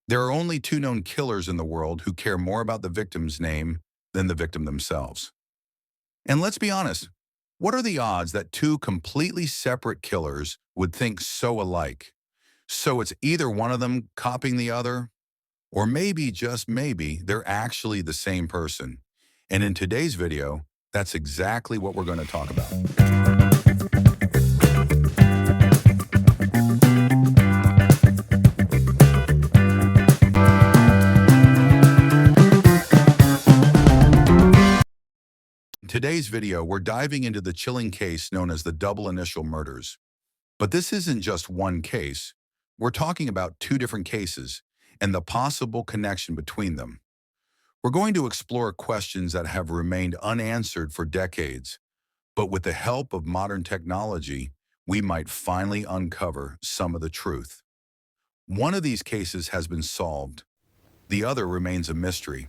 There are only two known killers in the world who care more about the victim's name than the victim themselves. And let's be honest, what are the odds that two completely separate killers would think so alike? So it's either one of them copying the other, or maybe, just maybe, they're actually the same person. And in today's video, that's exactly what we're going to talk about. In today's video, we're diving into the chilling case known as the double initial murders. But this isn't just one case. We're talking about two different cases and the possible connection between them. We're going to explore questions that have remained unanswered for decades, but with the help of modern technology, we might finally uncover some of the truth. One of these cases has been solved. The other remains a mystery.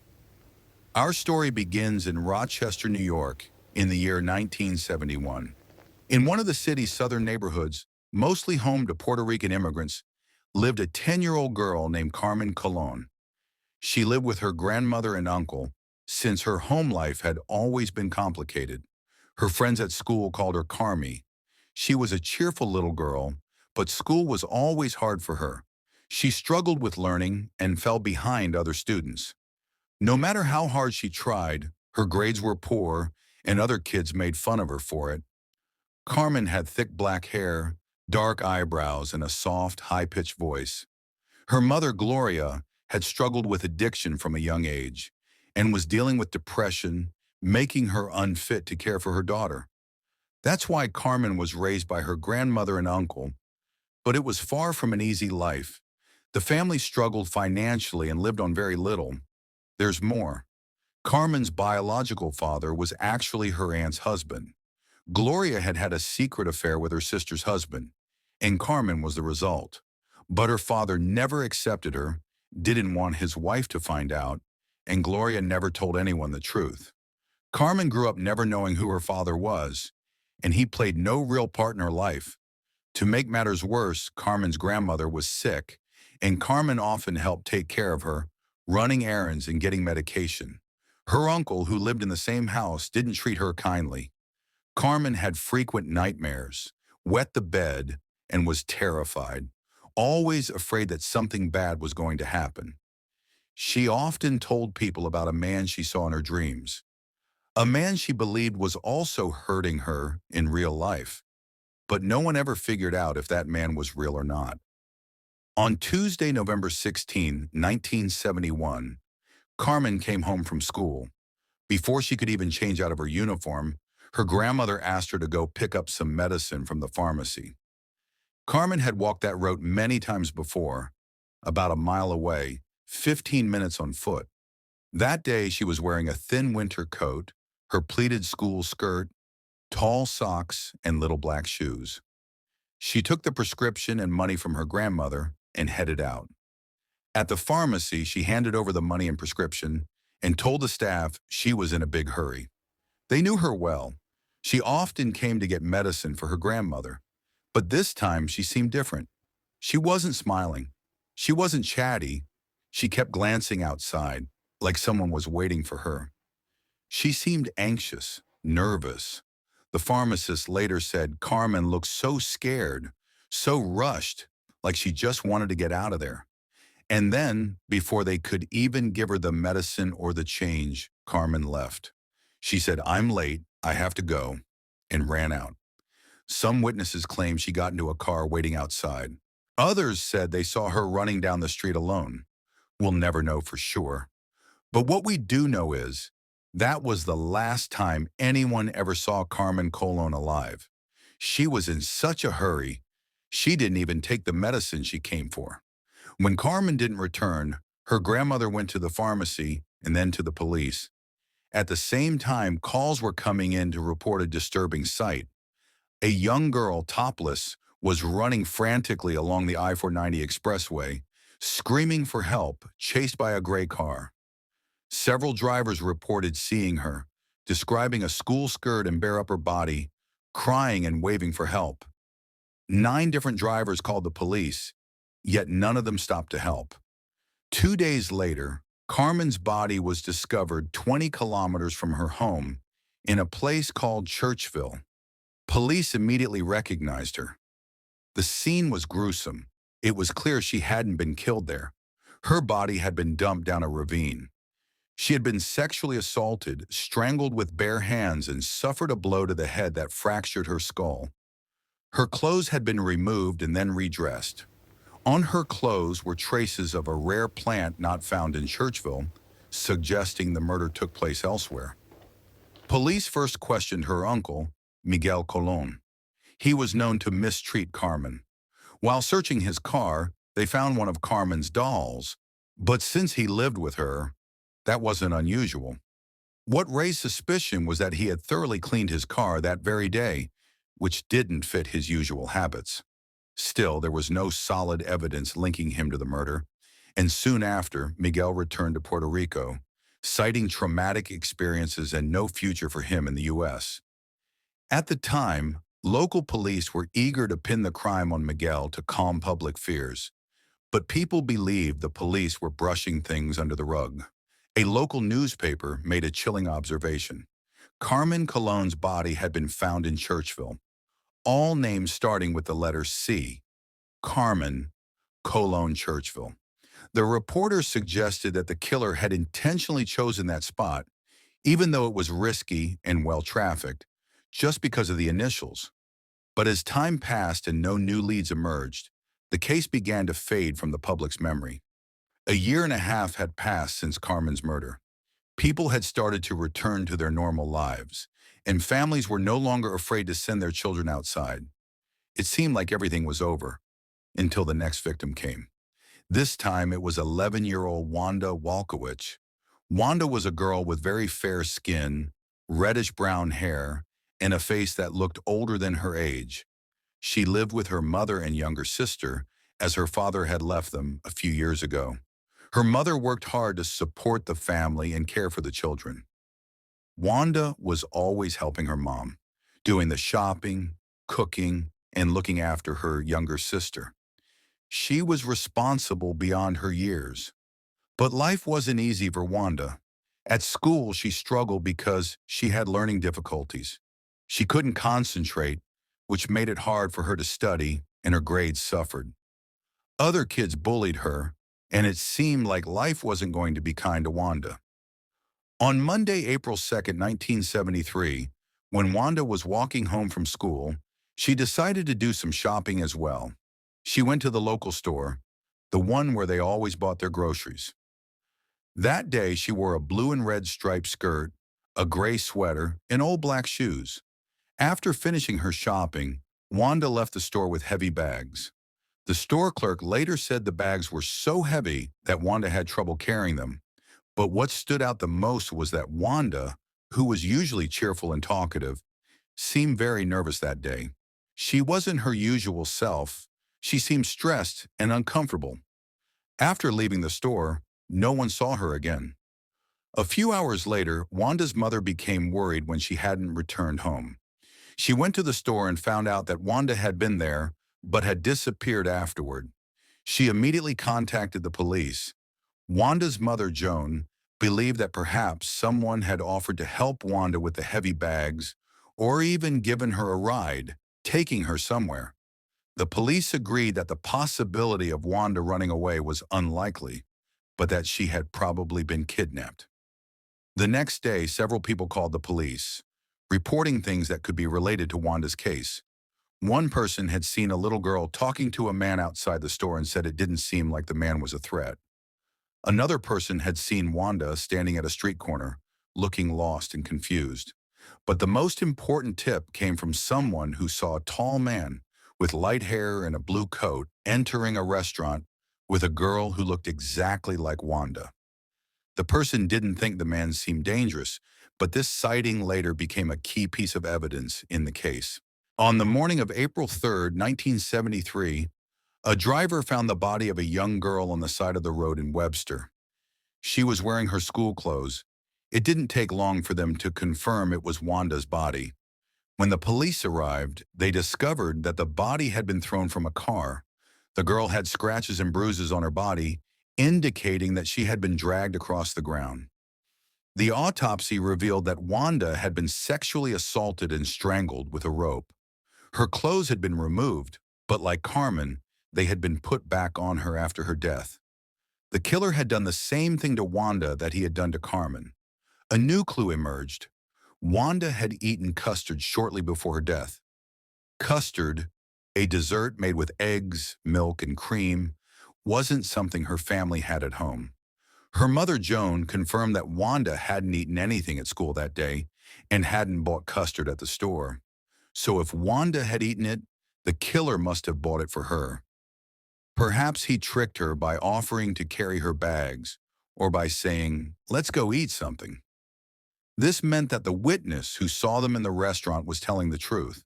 Our story begins in Rochester, New York, in the year 1971. In one of the city's southern neighborhoods, mostly home to Puerto Rican immigrants, lived a 10-year-old girl named Carmen Colon. She lived with her grandmother and uncle, since her home life had always been complicated. Her friends at school called her Carmy. She was a cheerful little girl, but school was always hard for her. She struggled with learning and fell behind other students. No matter how hard she tried, her grades were poor, and other kids made fun of her for it. Carmen had thick black hair, dark eyebrows, and a soft, high-pitched voice. Her mother, Gloria, had struggled with addiction from a young age and was dealing with depression, making her unfit to care for her daughter. That's why Carmen was raised by her grandmother and uncle, but it was far from an easy life. The family struggled financially and lived on very little. There's more. Carmen's biological father was actually her aunt's husband. Gloria had had a secret affair with her sister's husband, and Carmen was the result. But her father never accepted her, didn't want his wife to find out, and Gloria never told anyone the truth. Carmen grew up never knowing who her father was, and he played no real part in her life. To make matters worse, Carmen's grandmother was sick, and Carmen often helped take care of her, running errands and getting medication. Her uncle, who lived in the same house, didn't treat her kindly. Carmen had frequent nightmares, wet the bed, and was terrified, always afraid that something bad was going to happen. She often told people about a man she saw in her dreams, a man she believed was also hurting her in real life. But no one ever figured out if that man was real or not. On Tuesday, November 16, 1971, Carmen came home from school. Before she could even change out of her uniform, her grandmother asked her to go pick up some medicine from the pharmacy. Carmen had walked that route many times before, about a mile away, 15 minutes on foot. That day, she was wearing a thin winter coat, her pleated school skirt, tall socks, and little black shoes. She took the prescription and money from her grandmother and headed out. At the pharmacy, she handed over the money and prescription and told the staff she was in a big hurry. They knew her well. She often came to get medicine for her grandmother, but this time she seemed different. She wasn't smiling. She wasn't chatty. She kept glancing outside, like someone was waiting for her. She seemed anxious, nervous. The pharmacist later said Carmen looked so scared, so rushed, like she just wanted to get out of there. And then, before they could even give her the medicine or the change, Carmen left. She said, "I'm late, I have to go," and ran out. Some witnesses claim she got into a car waiting outside. Others said they saw her running down the street alone. We'll never know for sure. But what we do know is that was the last time anyone ever saw Carmen Colon alive. She was in such a hurry, she didn't even take the medicine she came for. When Carmen didn't return, her grandmother went to the pharmacy and then to the police. At the same time, calls were coming in to report a disturbing sight. A young girl, topless, was running frantically along the I-490 expressway, screaming for help, chased by a gray car. Several drivers reported seeing her, describing a school skirt and bare upper body, crying and waving for help. 9 different drivers called the police, yet none of them stopped to help. 2 days later, Carmen's body was discovered 20 kilometers from her home in a place called Churchville. Police immediately recognized her. The scene was gruesome. It was clear she hadn't been killed there. Her body had been dumped down a ravine. She had been sexually assaulted, strangled with bare hands, and suffered a blow to the head that fractured her skull. Her clothes had been removed and then redressed. On her clothes were traces of a rare plant not found in Churchville, suggesting the murder took place elsewhere. Police first questioned her uncle, Miguel Colon. He was known to mistreat Carmen. While searching his car, they found one of Carmen's dolls, but since he lived with her, that wasn't unusual. What raised suspicion was that he had thoroughly cleaned his car that very day, which didn't fit his usual habits. Still, there was no solid evidence linking him to the murder, and soon after, Miguel returned to Puerto Rico, citing traumatic experiences and no future for him in the U.S. At the time, local police were eager to pin the crime on Miguel to calm public fears, but people believed the police were brushing things under the rug. A local newspaper made a chilling observation. Carmen Colon's body had been found in Churchville, all names starting with the letter C. Carmen Colon Churchville. The reporter suggested that the killer had intentionally chosen that spot, even though it was risky and well-trafficked, just because of the initials. But as time passed and no new leads emerged, the case began to fade from the public's memory. A year and a half had passed since Carmen's murder. People had started to return to their normal lives, and families were no longer afraid to send their children outside. It seemed like everything was over, until the next victim came. This time it was 11-year-old Wanda Walkowicz. Wanda was a girl with very fair skin, reddish-brown hair, and a face that looked older than her age. She lived with her mother and younger sister, as her father had left them a few years ago. Her mother worked hard to support the family and care for the children. Wanda was always helping her mom, doing the shopping, cooking, and looking after her younger sister. She was responsible beyond her years. But life wasn't easy for Wanda. At school, she struggled because she had learning difficulties. She couldn't concentrate, which made it hard for her to study, and her grades suffered. Other kids bullied her, and it seemed like life wasn't going to be kind to Wanda. On Monday, April 2nd, 1973, when Wanda was walking home from school, she decided to do some shopping as well. She went to the local store, the one where they always bought their groceries. That day, she wore a blue and red striped skirt, a gray sweater, and old black shoes. After finishing her shopping, Wanda left the store with heavy bags. The store clerk later said the bags were so heavy that Wanda had trouble carrying them. But what stood out the most was that Wanda, who was usually cheerful and talkative, seemed very nervous that day. She wasn't her usual self. She seemed stressed and uncomfortable. After leaving the store, no one saw her again. A few hours later, Wanda's mother became worried when she hadn't returned home. She went to the store and found out that Wanda had been there, but had disappeared afterward. She immediately contacted the police. Wanda's mother, Joan, believed that perhaps someone had offered to help Wanda with the heavy bags, or even given her a ride, taking her somewhere. The police agreed that the possibility of Wanda running away was unlikely, but that she had probably been kidnapped. The next day, several people called the police, reporting things that could be related to Wanda's case. One person had seen a little girl talking to a man outside the store and said it didn't seem like the man was a threat. Another person had seen Wanda standing at a street corner, looking lost and confused. But the most important tip came from someone who saw a tall man with light hair and a blue coat entering a restaurant with a girl who looked exactly like Wanda. The person didn't think the man seemed dangerous, but this sighting later became a key piece of evidence in the case. On the morning of April 3rd, 1973, a driver found the body of a young girl on the side of the road in Webster. She was wearing her school clothes. It didn't take long for them to confirm it was Wanda's body. When the police arrived, they discovered that the body had been thrown from a car. The girl had scratches and bruises on her body, indicating that she had been dragged across the ground. The autopsy revealed that Wanda had been sexually assaulted and strangled with a rope. Her clothes had been removed, but like Carmen, they had been put back on her after her death. The killer had done the same thing to Wanda that he had done to Carmen. A new clue emerged. Wanda had eaten custard shortly before her death. Custard, a dessert made with eggs, milk, and cream, wasn't something her family had at home. Her mother, Joan, confirmed that Wanda hadn't eaten anything at school that day and hadn't bought custard at the store. So if Wanda had eaten it, the killer must have bought it for her. Perhaps he tricked her by offering to carry her bags or by saying, "Let's go eat something." This meant that the witness who saw them in the restaurant was telling the truth.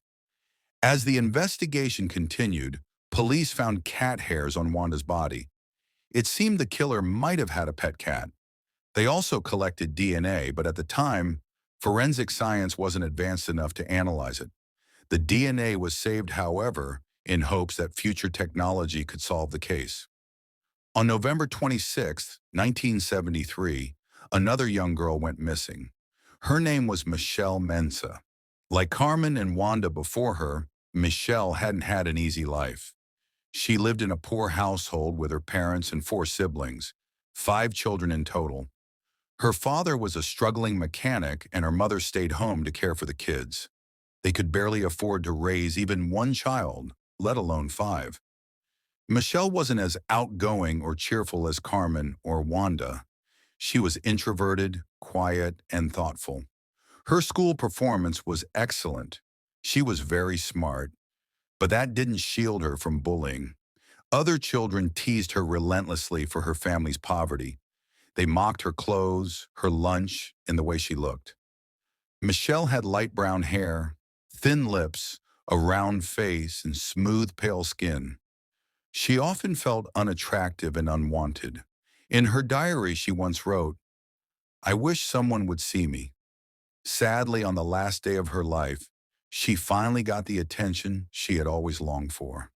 As the investigation continued, police found cat hairs on Wanda's body. It seemed the killer might have had a pet cat. They also collected DNA, but at the time, forensic science wasn't advanced enough to analyze it. The DNA was saved, however, in hopes that future technology could solve the case. On November 26, 1973, another young girl went missing. Her name was Michelle Maenza. Like Carmen and Wanda before her, Michelle hadn't had an easy life. She lived in a poor household with her parents and 4 siblings, 5 children in total. Her father was a struggling mechanic and her mother stayed home to care for the kids. They could barely afford to raise even 1 child, let alone 5. Michelle wasn't as outgoing or cheerful as Carmen or Wanda. She was introverted, quiet, and thoughtful. Her school performance was excellent. She was very smart, but that didn't shield her from bullying. Other children teased her relentlessly for her family's poverty. They mocked her clothes, her lunch, and the way she looked. Michelle had light brown hair, thin lips, a round face, and smooth, pale skin. She often felt unattractive and unwanted. In her diary, she once wrote, "I wish someone would see me." Sadly, on the last day of her life, she finally got the attention she had always longed for.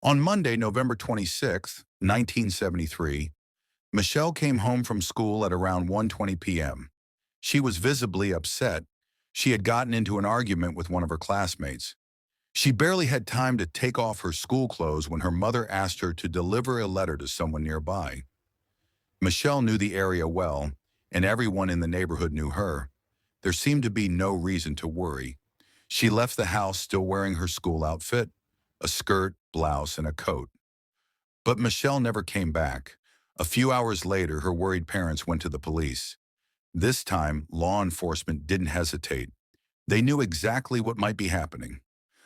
On Monday, November 26, 1973, Michelle came home from school at around 1:20 p.m. She was visibly upset. She had gotten into an argument with one of her classmates. She barely had time to take off her school clothes when her mother asked her to deliver a letter to someone nearby. Michelle knew the area well, and everyone in the neighborhood knew her. There seemed to be no reason to worry. She left the house still wearing her school outfit, a skirt, blouse, and a coat. But Michelle never came back. A few hours later, her worried parents went to the police. This time, law enforcement didn't hesitate. They knew exactly what might be happening.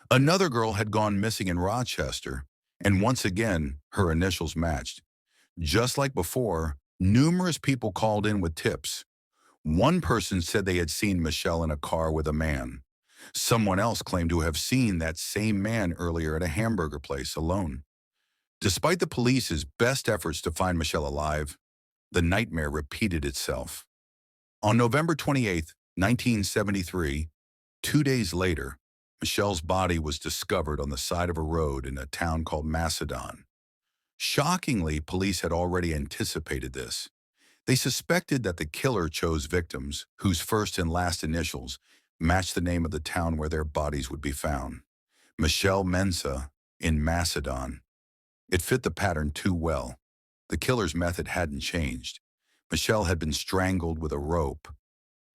Another girl had gone missing in Rochester, and once again, her initials matched. Just like before, numerous people called in with tips. One person said they had seen Michelle in a car with a man. Someone else claimed to have seen that same man earlier at a hamburger place alone. Despite the police's best efforts to find Michelle alive, the nightmare repeated itself. On November 28, 1973, 2 days later, Michelle's body was discovered on the side of a road in a town called Macedon. Shockingly, police had already anticipated this. They suspected that the killer chose victims whose first and last initials matched the name of the town where their bodies would be found. Michelle Maenza in Macedon. It fit the pattern too well. The killer's method hadn't changed. Michelle had been strangled with a rope,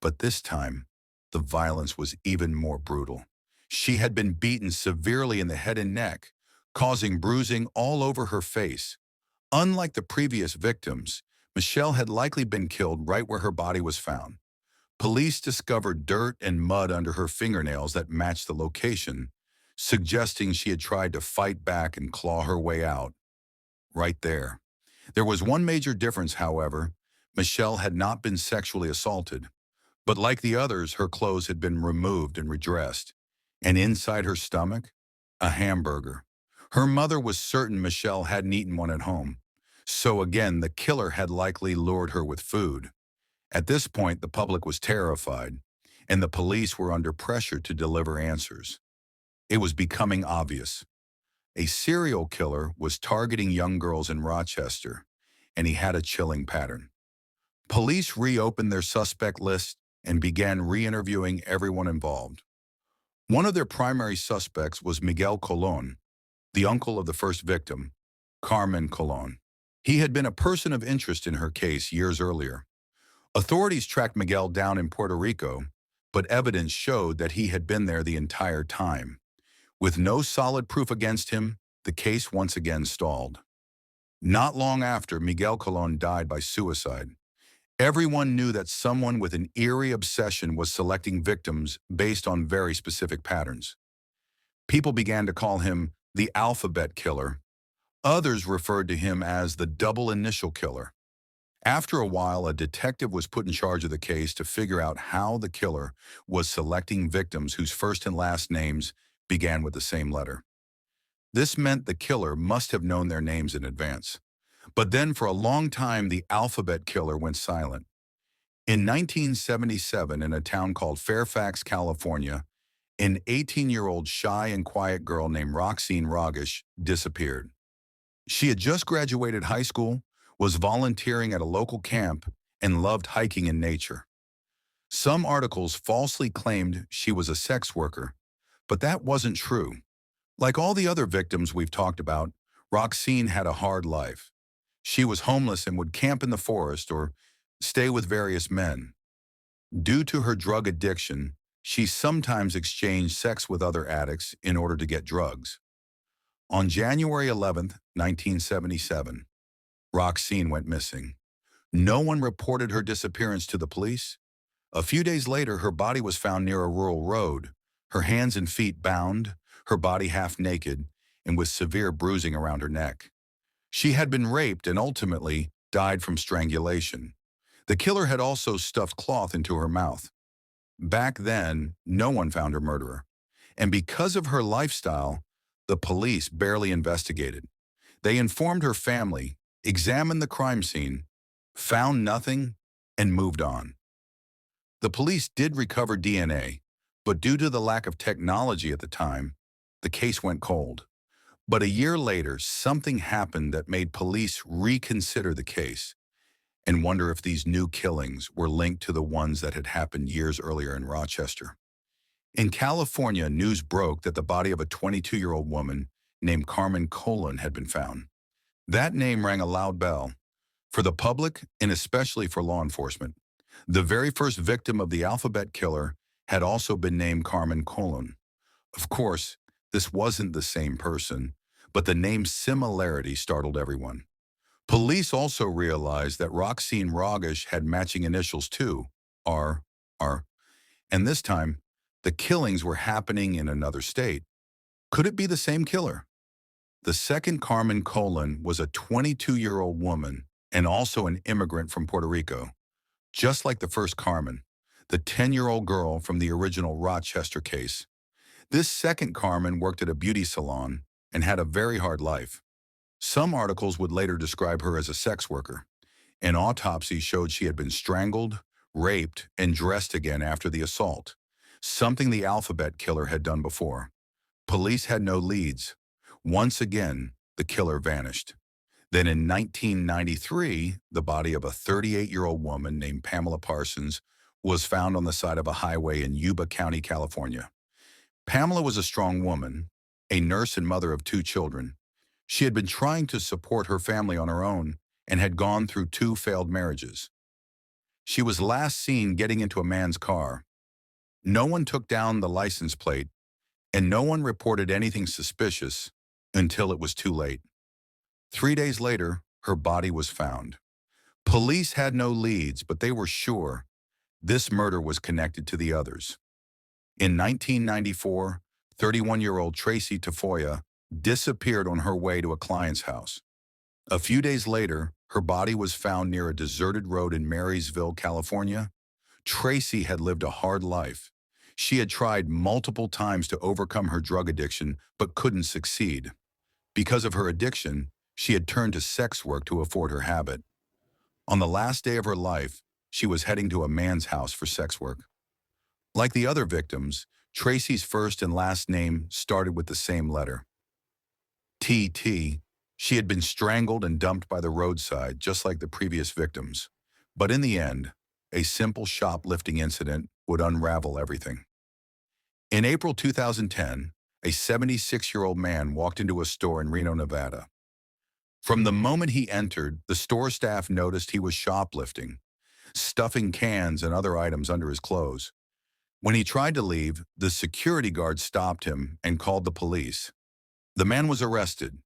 but this time, the violence was even more brutal. She had been beaten severely in the head and neck, causing bruising all over her face. Unlike the previous victims, Michelle had likely been killed right where her body was found. Police discovered dirt and mud under her fingernails that matched the location, suggesting she had tried to fight back and claw her way out. Right there. There was one major difference, however. Michelle had not been sexually assaulted, but like the others, her clothes had been removed and redressed. And inside her stomach, a hamburger. Her mother was certain Michelle hadn't eaten one at home. So again, the killer had likely lured her with food. At this point, the public was terrified, and the police were under pressure to deliver answers. It was becoming obvious. A serial killer was targeting young girls in Rochester, and he had a chilling pattern. Police reopened their suspect list and began re-interviewing everyone involved. One of their primary suspects was Miguel Colon, the uncle of the first victim, Carmen Colon. He had been a person of interest in her case years earlier. Authorities tracked Miguel down in Puerto Rico, but evidence showed that he had been there the entire time. With no solid proof against him, the case once again stalled. Not long after, Miguel Colon died by suicide. Everyone knew that someone with an eerie obsession was selecting victims based on very specific patterns. People began to call him the alphabet killer. Others referred to him as the double initial killer. After a while, a detective was put in charge of the case to figure out how the killer was selecting victims whose first and last names began with the same letter. This meant the killer must have known their names in advance. But then for a long time, the alphabet killer went silent. In 1977, in a town called Fairfax, California, an 18-year-old shy and quiet girl named Roxene Roggasch disappeared. She had just graduated high school, was volunteering at a local camp, and loved hiking in nature. Some articles falsely claimed she was a sex worker, but that wasn't true. Like all the other victims we've talked about, Roxene had a hard life. She was homeless and would camp in the forest or stay with various men. Due to her drug addiction, she sometimes exchanged sex with other addicts in order to get drugs. On January 11, 1977, Roxene went missing. No one reported her disappearance to the police. A few days later, her body was found near a rural road, her hands and feet bound, her body half naked, and with severe bruising around her neck. She had been raped and ultimately died from strangulation. The killer had also stuffed cloth into her mouth. Back then, no one found her murderer. And because of her lifestyle, the police barely investigated. They informed her family, examined the crime scene, found nothing, and moved on. The police did recover DNA, but due to the lack of technology at the time, the case went cold. But a year later, something happened that made police reconsider the case and wonder if these new killings were linked to the ones that had happened years earlier in Rochester. In California, news broke that the body of a 22-year-old woman named Carmen Colon had been found. That name rang a loud bell for the public and especially for law enforcement. The very first victim of the alphabet killer had also been named Carmen Colon. Of course, this wasn't the same person, but the name similarity startled everyone. Police also realized that Roxene Roggasch had matching initials too, R, and this time, the killings were happening in another state. Could it be the same killer? The second Carmen Colon was a 22-year-old woman and also an immigrant from Puerto Rico. Just like the first Carmen, the 10-year-old girl from the original Rochester case. This second Carmen worked at a beauty salon and had a very hard life. Some articles would later describe her as a sex worker. An autopsy showed she had been strangled, raped, and dressed again after the assault, something the alphabet killer had done before. Police had no leads. Once again, the killer vanished. Then in 1993, the body of a 38-year-old woman named Pamela Parsons was found on the side of a highway in Yuba County, California. Pamela was a strong woman, a nurse and mother of 2 children. She had been trying to support her family on her own and had gone through 2 failed marriages. She was last seen getting into a man's car. No one took down the license plate, and no one reported anything suspicious until it was too late. 3 days later, her body was found. Police had no leads, but they were sure this murder was connected to the others. In 1994, 31-year-old Tracy Tafoya disappeared on her way to a client's house. A few days later, her body was found near a deserted road in Marysville, California. Tracy had lived a hard life. She had tried multiple times to overcome her drug addiction, but couldn't succeed. Because of her addiction, she had turned to sex work to afford her habit. On the last day of her life, she was heading to a man's house for sex work. Like the other victims, Tracy's first and last name started with the same letter. TT. She had been strangled and dumped by the roadside, just like the previous victims. But in the end, a simple shoplifting incident would unravel everything. In April 2010, a 76-year-old man walked into a store in Reno, Nevada. From the moment he entered, the store staff noticed he was shoplifting, stuffing cans and other items under his clothes. When he tried to leave, the security guard stopped him and called the police. The man was arrested.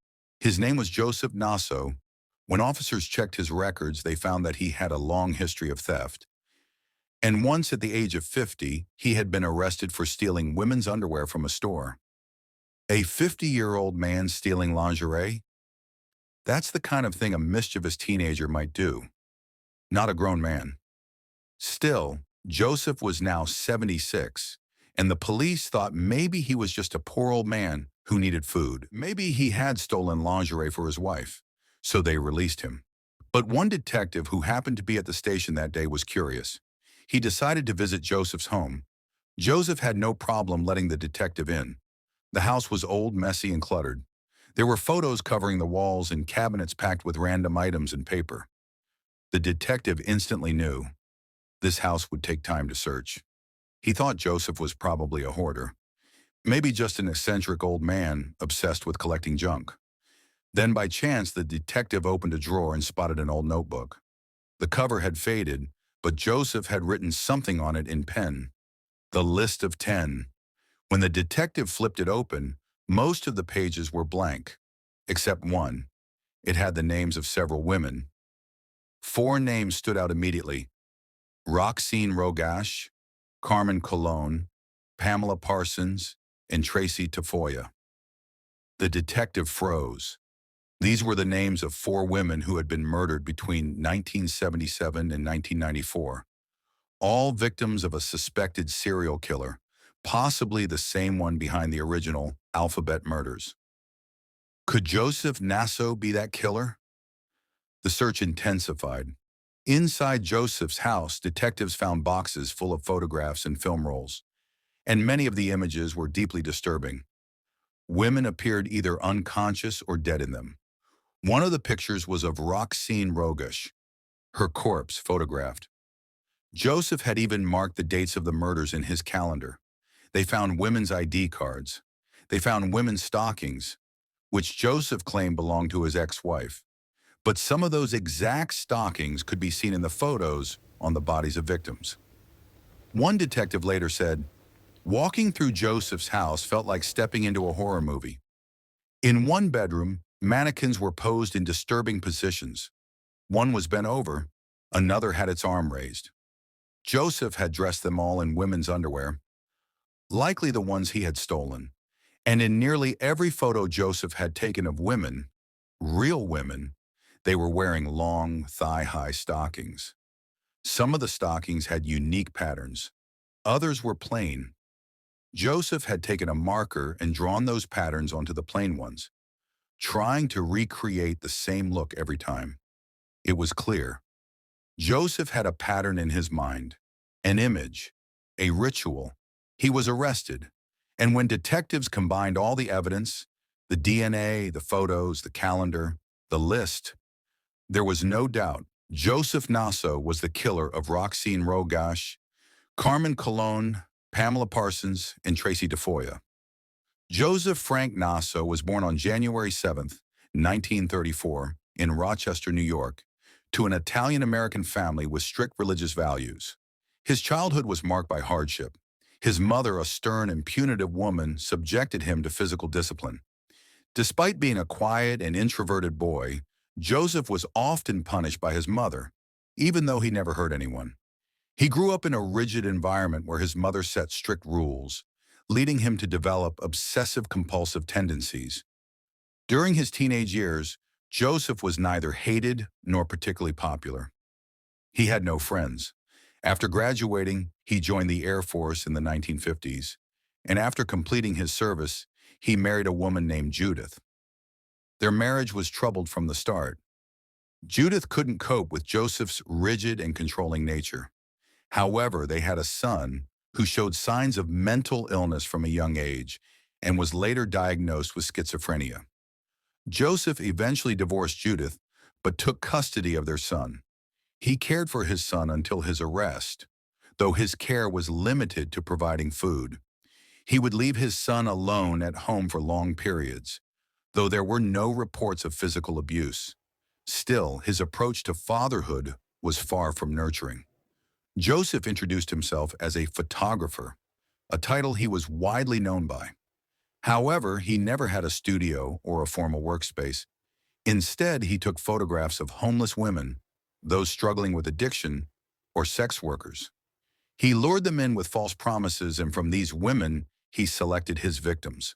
His name was Judith Naso. When officers checked his records, they found that he had a long history of theft. And once at the age of 50, he had been arrested for stealing women's underwear from a store. A 50-year-old man stealing lingerie? That's the kind of thing a mischievous teenager might do, not a grown man. Still, Joseph was now 76, and the police thought maybe he was just a poor old man who needed food. Maybe he had stolen lingerie for his wife, so they released him. But one detective who happened to be at the station that day was curious. He decided to visit Joseph's home. Joseph had no problem letting the detective in. The house was old, messy, and cluttered. There were photos covering the walls and cabinets packed with random items and paper. The detective instantly knew this house would take time to search. He thought Joseph was probably a hoarder, maybe just an eccentric old man obsessed with collecting junk. Then by chance, the detective opened a drawer and spotted an old notebook. The cover had faded, but Joseph had written something on it in pen. The list of 10. When the detective flipped it open, most of the pages were blank, except one. It had the names of several women. 4 names stood out immediately: Roxene Roggasch, Carmen Colon, Pamela Parsons, and Tracy Tafoya. The detective froze. These were the names of 4 women who had been murdered between 1977 and 1994, all victims of a suspected serial killer, possibly the same one behind the original Alphabet murders. Could Judith Naso be that killer? The search intensified. Inside Joseph's house, detectives found boxes full of photographs and film rolls, and many of the images were deeply disturbing. Women appeared either unconscious or dead in them. One of the pictures was of Roxene Roggasch, her corpse photographed. Joseph had even marked the dates of the murders in his calendar. They found women's ID cards. They found women's stockings, which Joseph claimed belonged to his ex-wife. But some of those exact stockings could be seen in the photos on the bodies of victims. One detective later said, "Walking through Joseph's house felt like stepping into a horror movie. In one bedroom, mannequins were posed in disturbing positions. One was bent over, another had its arm raised. Joseph had dressed them all in women's underwear, likely the ones he had stolen. And in nearly every photo Joseph had taken of women, real women, they were wearing long, thigh-high stockings. Some of the stockings had unique patterns. Others were plain. Joseph had taken a marker and drawn those patterns onto the plain ones, trying to recreate the same look every time. It was clear. Joseph had a pattern in his mind, an image, a ritual. He was arrested, and when detectives combined all the evidence, the DNA, the photos, the calendar, the list, there was no doubt Judith Naso was the killer of Roxene Roggasch, Carmen Colon, Pamela Parsons, and Tracy Tafoya. Joseph Frank Naso was born on January 7, 1934, in Rochester, New York, to an Italian-American family with strict religious values. His childhood was marked by hardship. His mother, a stern and punitive woman, subjected him to physical discipline. Despite being a quiet and introverted boy, Joseph was often punished by his mother, even though he never hurt anyone. He grew up in a rigid environment where his mother set strict rules, leading him to develop obsessive-compulsive tendencies. During his teenage years, Joseph was neither hated nor particularly popular. He had no friends. After graduating, he joined the Air Force in the 1950s, and after completing his service, he married a woman named Judith. Their marriage was troubled from the start. Judith couldn't cope with Joseph's rigid and controlling nature. However, they had a son who showed signs of mental illness from a young age and was later diagnosed with schizophrenia. Joseph eventually divorced Judith, but took custody of their son. He cared for his son until his arrest, though his care was limited to providing food. He would leave his son alone at home for long periods, though there were no reports of physical abuse. Still, his approach to fatherhood was far from nurturing. Joseph introduced himself as a photographer, a title he was widely known by. However, he never had a studio or a formal workspace. Instead, he took photographs of homeless women, those struggling with addiction, or sex workers. He lured them in with false promises, and from these women, he selected his victims.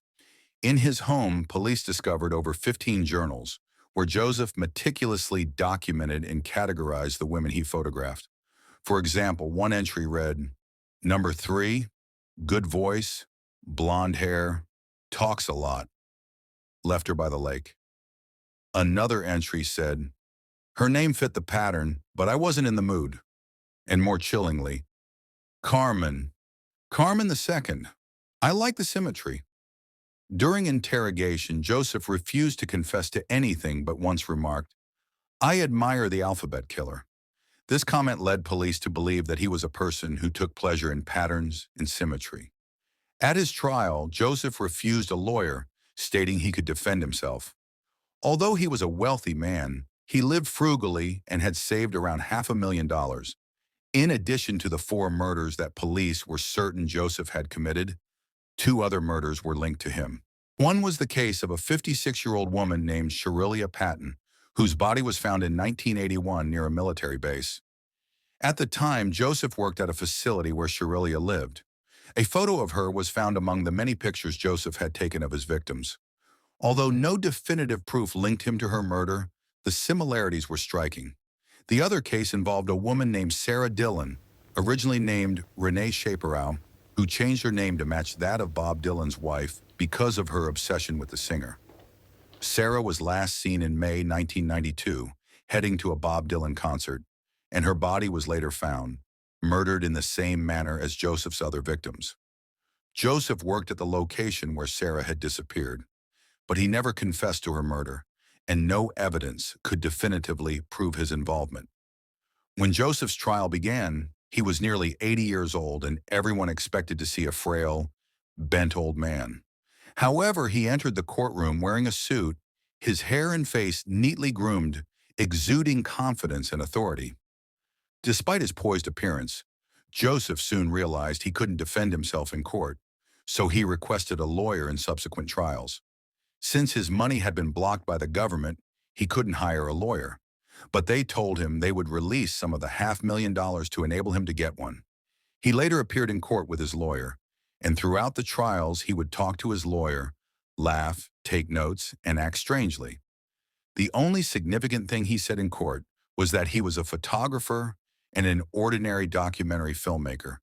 In his home, police discovered over 15 journals, where Joseph meticulously documented and categorized the women he photographed. For example, one entry read, "Number 3, good voice, blonde hair, talks a lot, left her by the lake." Another entry said, "Her name fit the pattern, but I wasn't in the mood." And more chillingly, Carmen the second. I like the symmetry. During interrogation, Joseph refused to confess to anything but once remarked, "I admire the alphabet killer." This comment led police to believe that he was a person who took pleasure in patterns and symmetry. At his trial, Joseph refused a lawyer, stating he could defend himself. Although he was a wealthy man, he lived frugally and had saved around $500,000. In addition to the 4 murders that police were certain Joseph had committed, 2 other murders were linked to him. One was the case of a 56-year-old woman named Sharilia Patton, whose body was found in 1981 near a military base. At the time, Joseph worked at a facility where Sharilia lived. A photo of her was found among the many pictures Joseph had taken of his victims. Although no definitive proof linked him to her murder, the similarities were striking. The other case involved a woman named Sara Dillon, originally named Renee Shapiro, who changed her name to match that of Bob Dylan's wife because of her obsession with the singer. Sara was last seen in May 1992, heading to a Bob Dylan concert, and her body was later found, murdered in the same manner as Joseph's other victims. Joseph worked at the location where Sara had disappeared, but he never confessed to her murder, and no evidence could definitively prove his involvement. When Joseph's trial began, he was nearly 80 years old, and everyone expected to see a frail, bent old man. However, he entered the courtroom wearing a suit, his hair and face neatly groomed, exuding confidence and authority. Despite his poised appearance, Joseph soon realized he couldn't defend himself in court, so he requested a lawyer in subsequent trials. Since his money had been blocked by the government, he couldn't hire a lawyer, but they told him they would release some of the $500,000 to enable him to get one. He later appeared in court with his lawyer, and throughout the trials he would talk to his lawyer, laugh, take notes, and act strangely. The only significant thing he said in court was that he was a photographer and an ordinary documentary filmmaker,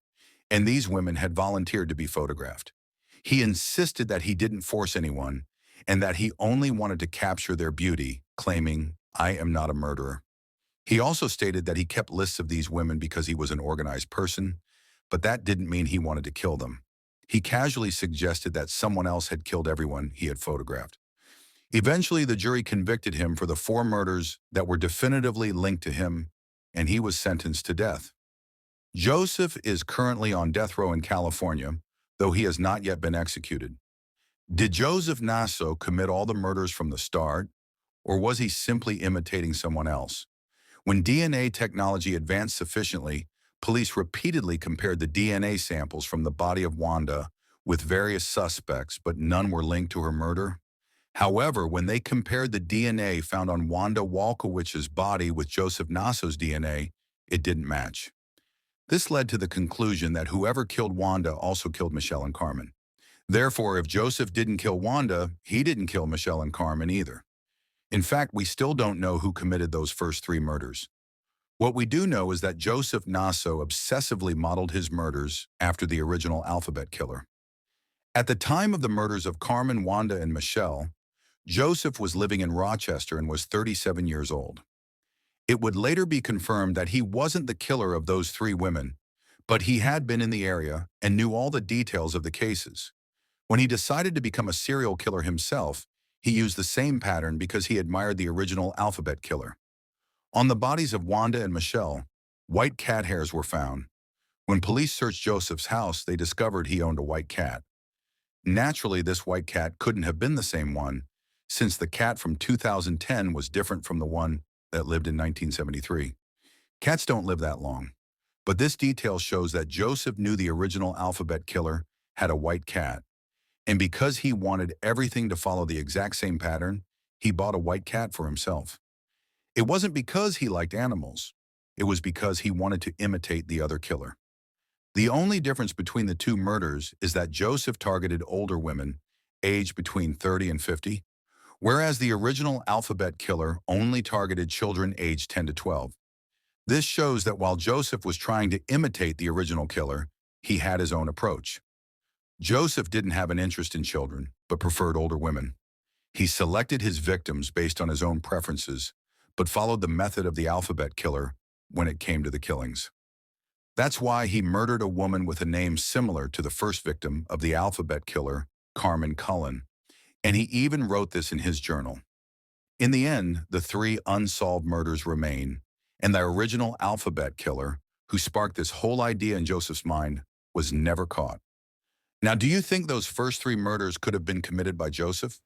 and these women had volunteered to be photographed. He insisted that he didn't force anyone, and that he only wanted to capture their beauty, claiming, "I am not a murderer." He also stated that he kept lists of these women because he was an organized person, but that didn't mean he wanted to kill them. He casually suggested that someone else had killed everyone he had photographed. Eventually, the jury convicted him for the 4 murders that were definitively linked to him, and he was sentenced to death. Joseph is currently on death row in California, though he has not yet been executed. Did Judith Naso commit all the murders from the start, or was he simply imitating someone else? When DNA technology advanced sufficiently, police repeatedly compared the DNA samples from the body of Wanda with various suspects, but none were linked to her murder. However, when they compared the DNA found on Wanda Walkowicz's body with Judith Naso's DNA, it didn't match. This led to the conclusion that whoever killed Wanda also killed Michelle and Carmen. Therefore, if Joseph didn't kill Wanda, he didn't kill Michelle and Carmen either. In fact, we still don't know who committed those first 3 murders. What we do know is that Judith Naso obsessively modeled his murders after the original alphabet killer. At the time of the murders of Carmen, Wanda, and Michelle, Joseph was living in Rochester and was 37 years old. It would later be confirmed that he wasn't the killer of those 3 women, but he had been in the area and knew all the details of the cases. When he decided to become a serial killer himself, He used the same pattern because he admired the original alphabet killer. On the bodies of Wanda and Michelle, white cat hairs were found. When police searched Joseph's house, they discovered he owned a white cat. Naturally, this white cat couldn't have been the same one, since the cat from 2010 was different from the one that lived in 1973. Cats don't live that long. But this detail shows that Joseph knew the original alphabet killer had a white cat. And because he wanted everything to follow the exact same pattern, he bought a white cat for himself. It wasn't because he liked animals. It was because he wanted to imitate the other killer. The only difference between the two murders is that Joseph targeted older women, aged between 30 and 50, whereas the original alphabet killer only targeted children aged 10 to 12. This shows that while Joseph was trying to imitate the original killer, he had his own approach. Joseph didn't have an interest in children, but preferred older women. He selected his victims based on his own preferences, but followed the method of the alphabet killer when it came to the killings. That's why he murdered a woman with a name similar to the first victim of the alphabet killer, Carmen Colon, and he even wrote this in his journal. In the end, the 3 unsolved murders remain, and the original alphabet killer, who sparked this whole idea in Joseph's mind, was never caught. Now, do you think those first 3 murders could have been committed by Joseph?